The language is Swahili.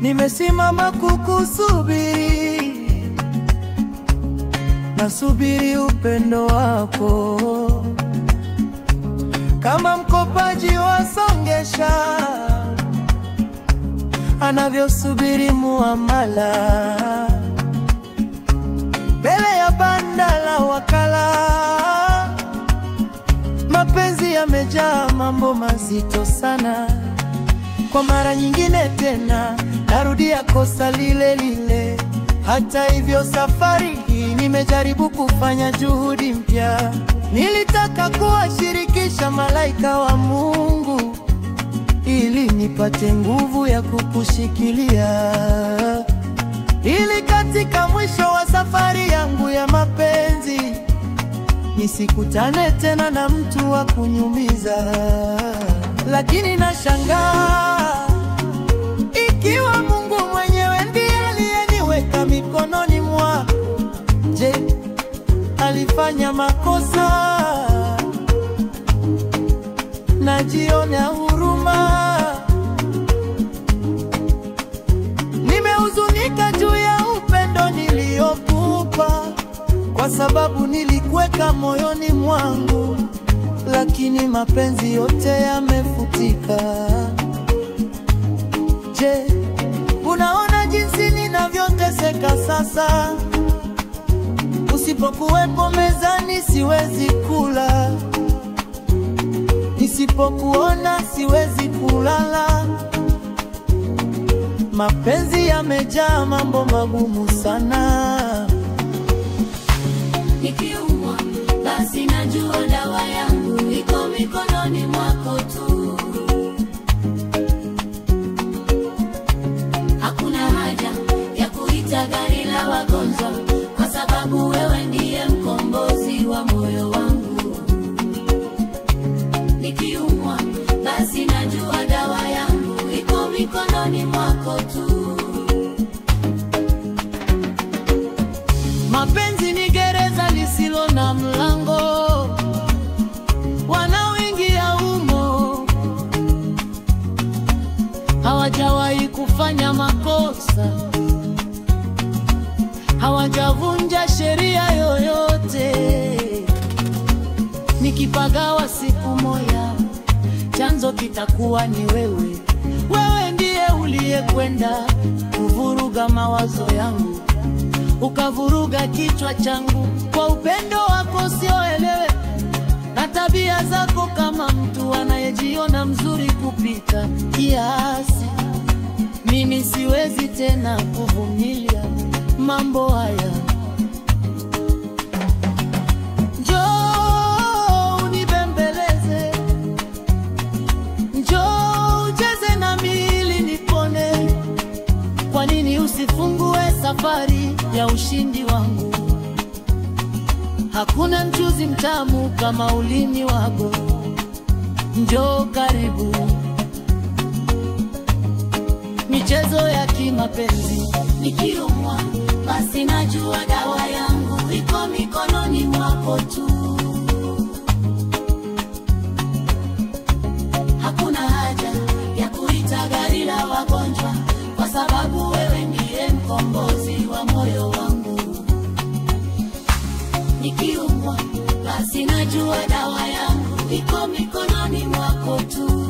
Nimesimama kukusubiri, nasubiri upendo wako, kama mkopaji wa songesha anavyosubiri muamala mbele ya banda la wakala. Mapenzi yamejaa mambo mazito sana. Kwa mara nyingine tena narudia kosa lile lile. Hata hivyo safari hii nimejaribu kufanya juhudi mpya. Nilitaka kuwashirikisha malaika wa Mungu ili nipate nguvu ya kukushikilia, ili katika mwisho wa safari yangu ya mapenzi nisikutane tena na mtu wa kunyumiza. Lakini nashangaa, ikiwa Mungu mwenyewe ndiye aliyeniweka mikononi mwako, je, alifanya makosa? Najiona huruma. Nimehuzunika juu ya upendo niliokupa, kwa sababu nilikuweka moyoni mwangu, lakini mapenzi yote yamefutika. Je, unaona jinsi ninavyoteseka sasa? Usipokuwepo mezani siwezi kula, nisipokuona siwezi kulala. Mapenzi yamejaa mambo magumu sana. Nikiumwa basi najua dawa yangu iko mikononi mwako tu. Hakuna haja ya kuita gari la wagonjwa, kwa sababu wewe ndiye mkombozi wa moyo wangu. Nikiumwa basi najua dawa yangu iko mikononi mwako tu. Mapenzi ni gereza lisilo na mlango, wanaoingia humo hawajawahi kufanya makosa, hawajavunja sheria yoyote. Nikipagawa siku moja, chanzo kitakuwa ni wewe. Wewe ndiye uliyekwenda kuvuruga mawazo yangu, ukavuruga kichwa changu. Kwa upendo wako sioelewe, na tabia zako kama mtu anayejiona mzuri kupita kiasi. Mimi siwezi tena kuvumilia mambo haya. Njoo unibembeleze, njoo ucheze na mili nipone. Kwa nini usifungue safari ya ushindi wangu? Hakuna mchuzi mtamu kama ulimi wako. Njoo karibu, michezo ya kimapenzi. Nikiumwa basi najua dawa yangu iko mikononi mwako tu. Hakuna haja ya kuita gari la wagonjwa, kwa sababu wewe ndiye mkombozi wa moyo wangu. Nikiumwa basi najua dawa yangu iko mikononi mwako tu.